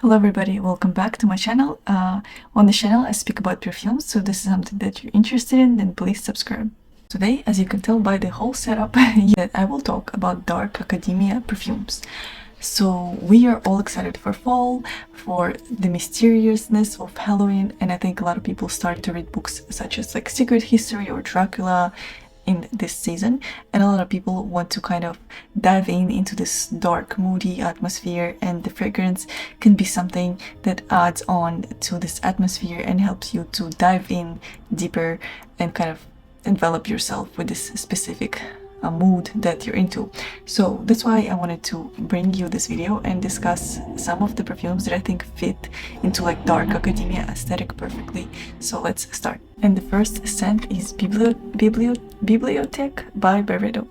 Hello everybody, welcome back to my channel. On this channel I speak about perfumes, so this is something that you're interested in, then please subscribe. Today, as you can tell by the whole setup, that I will talk about dark academia perfumes. So we are all excited for fall, for the mysteriousness of Halloween, and I think a lot of people start to read books such as like Secret History or Dracula in this season, and a lot of people want to kind of dive into this dark, moody atmosphere, and the fragrance can be something that adds on to this atmosphere and helps you to dive in deeper and kind of envelop yourself with this specific mood that you're into. So that's why I wanted to bring you this video and discuss some of the perfumes that I think fit into like dark academia aesthetic perfectly. So let's start. And the first scent is Bibliothèque by Py Rhum.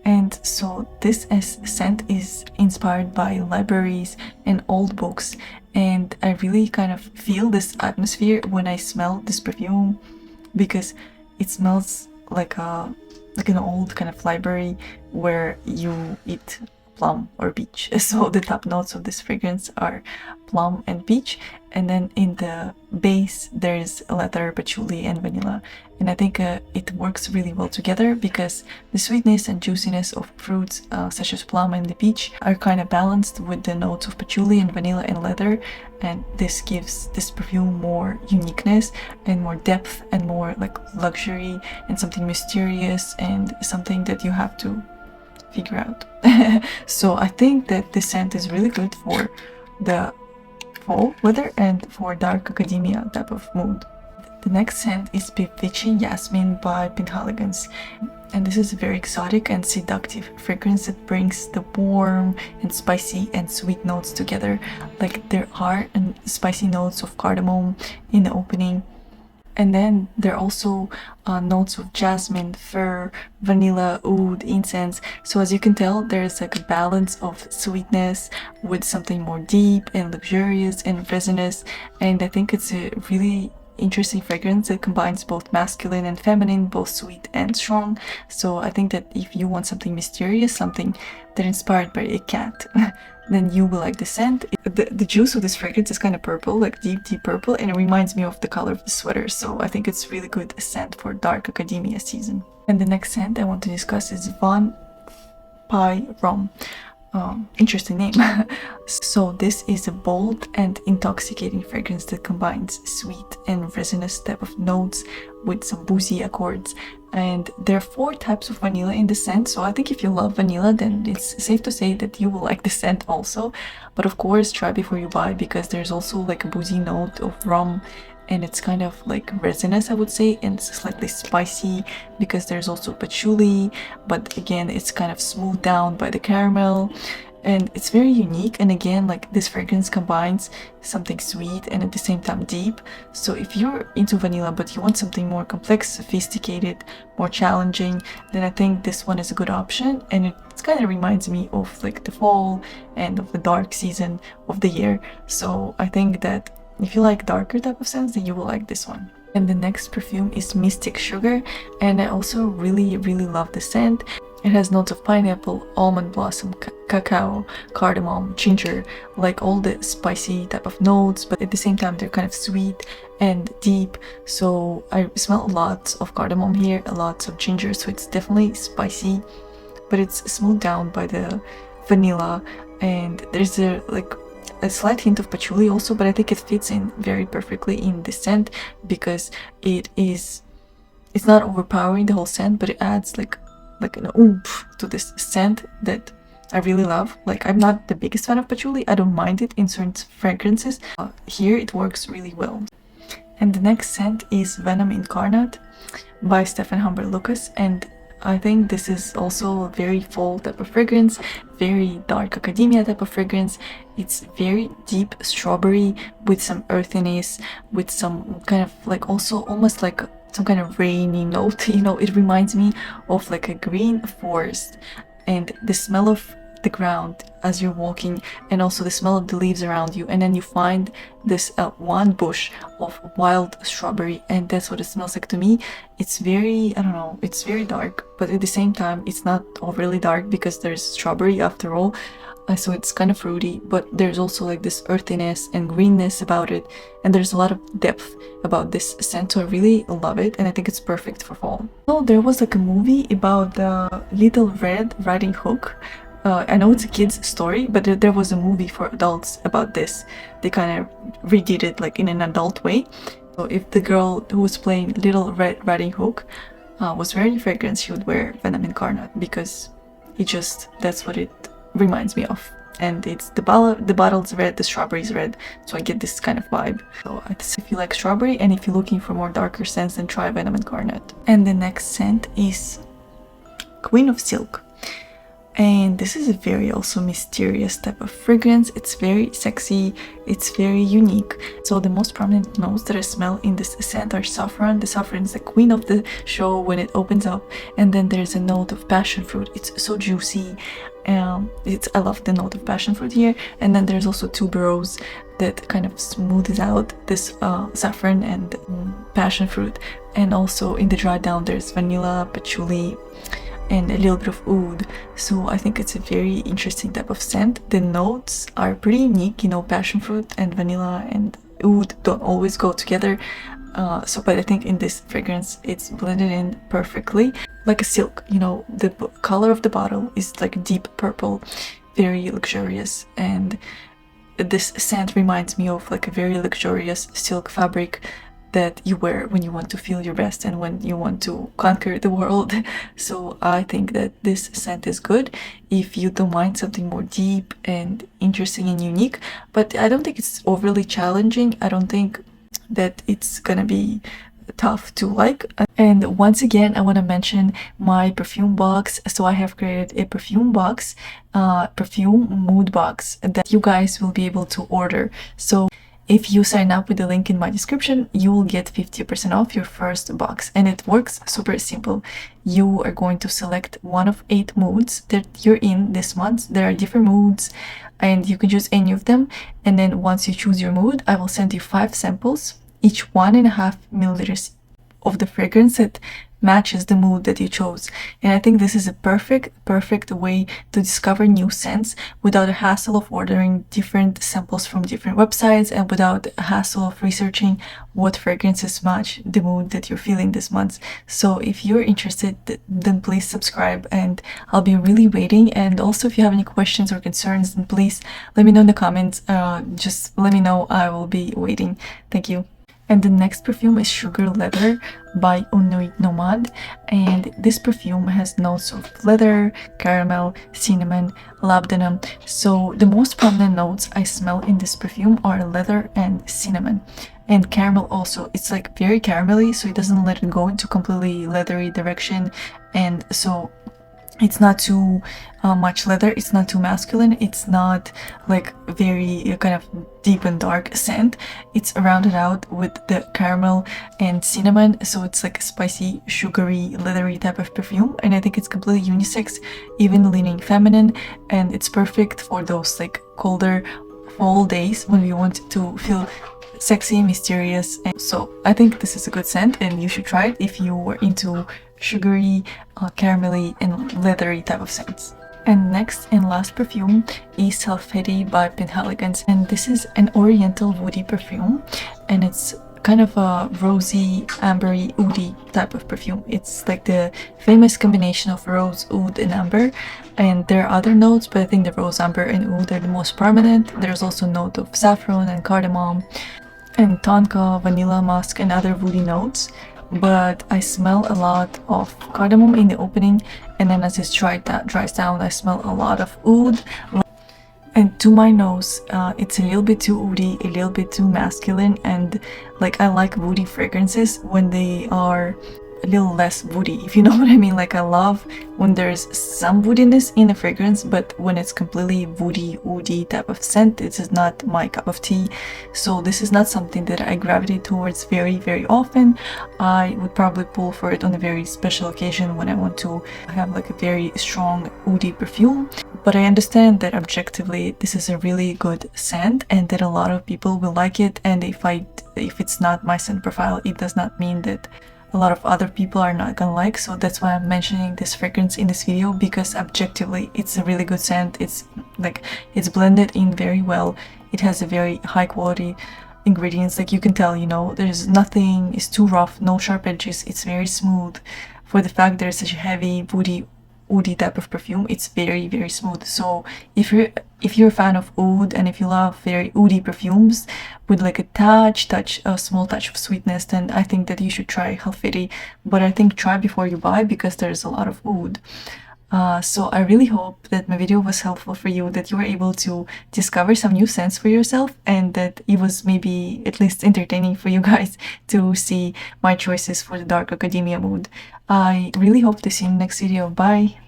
And so this scent is inspired by libraries and old books, and I really kind of feel this atmosphere when I smell this perfume, because it smells like an old kind of library where you eat plum or peach. So the top notes of this fragrance are plum and peach, and then in the base there's leather, patchouli and vanilla. And I think it works really well together because the sweetness and juiciness of fruits such as plum and the peach are kind of balanced with the notes of patchouli and vanilla and leather, and this gives this perfume more uniqueness and more depth and more like luxury and something mysterious and something that you have to figure out. So I think that this scent is really good for the fall weather and for dark academia type of mood. The next scent is Bewitching Yasmine by Penhaligon's, and this is a very exotic and seductive fragrance that brings the warm and spicy and sweet notes together. Like there are spicy notes of cardamom in the opening, and then there are also notes of jasmine, fir, vanilla, oud, incense. So as you can tell, there's like a balance of sweetness with something more deep and luxurious and resinous, and I think it's a really interesting fragrance that combines both masculine and feminine, both sweet and strong. So I think that if you want something mysterious, something that inspired by a cat, then you will like the scent. The juice of this fragrance is kind of purple, like deep purple, and it reminds me of the color of the sweater. So I think it's really good scent for dark academia season. And the next scent I want to discuss is Py Rhum. Interesting name. So this is a bold and intoxicating fragrance that combines sweet and resinous type of notes with some boozy accords, and there are 4 types of vanilla in the scent. So I think if you love vanilla, then it's safe to say that you will like the scent also, but of course try before you buy, because there's also like a boozy note of rum, and it's kind of like resinous, I would say, and slightly spicy because there's also patchouli, but again it's kind of smoothed down by the caramel, and it's very unique. And again, like this fragrance combines something sweet and at the same time deep. So if you're into vanilla but you want something more complex, sophisticated, more challenging, then I think this one is a good option, and it kind of reminds me of like the fall and of the dark season of the year. So I think that if you like darker type of scents, then you will like this one. And the next perfume is Mystic Sugar, and I also really love the scent. It has notes of pineapple, almond blossom, cacao, cardamom, ginger, like all the spicy type of notes, but at the same time they're kind of sweet and deep. So I smell lots of cardamom here, lots of ginger, so it's definitely spicy, but it's smoothed down by the vanilla, and there's a slight hint of patchouli also, but I think it fits in very perfectly in the scent because it's not overpowering the whole scent, but it adds like an oomph to this scent that I really love. Like, I'm not the biggest fan of patchouli, I don't mind it in certain fragrances. Here it works really well. And the next scent is Venom Incarnat by Stefan Humber Lucas, and I think this is also a very fall type of fragrance, very dark academia type of fragrance. It's very deep strawberry with some earthiness, with some kind of like also almost like some kind of rainy note. You know, it reminds me of like a green forest, and the smell of the ground as you're walking, and also the smell of the leaves around you, and then you find this one bush of wild strawberry, and that's what it smells like to me. It's very, I don't know, it's very dark, but at the same time it's not overly dark because there's strawberry after all. so it's kind of fruity, but there's also like this earthiness and greenness about it, and there's a lot of depth about this scent, so I really love it, and I think it's perfect for fall. So there was like a movie about the Little Red Riding Hood. I know it's a kid's story, but there was a movie for adults about this. They kind of redid it like in an adult way. So if the girl who was playing Little Red Riding Hood was wearing fragrance, she would wear Venom Incarnat, because that's what it reminds me of. And it's the bottle's red, the strawberry's red, so I get this kind of vibe. So if you like strawberry and if you're looking for more darker scents, then try Venom Incarnat. And the next scent is Queen of Silk. And this is a very also mysterious type of fragrance. It's very sexy, it's very unique. So the most prominent notes that I smell in this scent are saffron. The saffron is the queen of the show when it opens up. And then there's a note of passion fruit. It's so juicy. I love the note of passion fruit here. And then there's also tuberose that kind of smoothes out this saffron and passion fruit. And also in the dry down there's vanilla, patchouli, and a little bit of oud. So I think it's a very interesting type of scent. The notes are pretty unique, you know, passion fruit and vanilla and oud don't always go together. But I think in this fragrance it's blended in perfectly, like a silk. You know, the color of the bottle is like deep purple, very luxurious, and this scent reminds me of like a very luxurious silk fabric that you wear when you want to feel your best and when you want to conquer the world. So I think that this scent is good if you don't mind something more deep and interesting and unique, but I don't think it's overly challenging. I don't think that it's gonna be tough to like. And once again, I want to mention my perfume box. So I have created a perfume box, perfume mood box that you guys will be able to order. So if you sign up with the link in my description, you will get 50% off your first box. And it works super simple. You are going to select one of 8 moods that you're in this month. There are different moods and you can choose any of them. And then once you choose your mood, I will send you 5 samples, each 1.5 milliliters of the fragrance that matches the mood that you chose. And I think this is a perfect way to discover new scents without the hassle of ordering different samples from different websites and without the hassle of researching what fragrances match the mood that you're feeling this month. So if you're interested, then please subscribe and I'll be really waiting. And also if you have any questions or concerns, then please let me know in the comments. Just let me know, I will be waiting. Thank you. And the next perfume is Sugar Leather by Nuit Nomade. And this perfume has notes of leather, caramel, cinnamon, labdanum. So the most prominent notes I smell in this perfume are leather and cinnamon. And caramel also. It's like very caramelly, so it doesn't let it go into completely leathery direction. And so it's not too much leather, it's not too masculine, it's not like very kind of deep and dark scent. It's rounded out with the caramel and cinnamon, so it's like a spicy, sugary, leathery type of perfume. And I think it's completely unisex, even leaning feminine, and it's perfect for those like colder fall days when we want to feel sexy, mysterious. And so I think this is a good scent and you should try it if you were into sugary, caramelly and leathery type of scents. And next and last perfume is Halfeti by Penhaligon's, and this is an oriental woody perfume and it's kind of a rosy, ambery, oudy type of perfume. It's like the famous combination of rose, oud and amber, and there are other notes, but I think the rose, amber and oud are the most prominent. There's also a note of saffron and cardamom and tonka, vanilla, musk and other woody notes. But I smell a lot of cardamom in the opening, and then as it dries down, I smell a lot of oud. And to my nose, it's a little bit too oudy, a little bit too masculine, and like I like woody fragrances when they are a little less woody, if you know what I mean. Like I love when there's some woodiness in a fragrance, but when it's completely woody type of scent, this is not my cup of tea. So this is not something that I gravitate towards very often. I would probably pull for it on a very special occasion when I want to have like a very strong woody perfume. But I understand that objectively this is a really good scent and that a lot of people will like it, and if it's not my scent profile, it does not mean that a lot of other people are not gonna like. So that's why I'm mentioning this fragrance in this video, because objectively it's a really good scent. It's like it's blended in very well. It has a very high quality ingredients. Like you can tell, you know, there's nothing is too rough, no sharp edges. It's very smooth. For the fact there's such a heavy woody type of perfume, it's very smooth. So if you're a fan of oud, and if you love very woody perfumes with like a small touch of sweetness, then I think that you should try Halfeti. But I think try before you buy, because there's a lot of oud. So I really hope that my video was helpful for you, that you were able to discover some new scents for yourself, and that it was maybe at least entertaining for you guys to see my choices for the dark academia mood. I really hope to see you in the next video. Bye!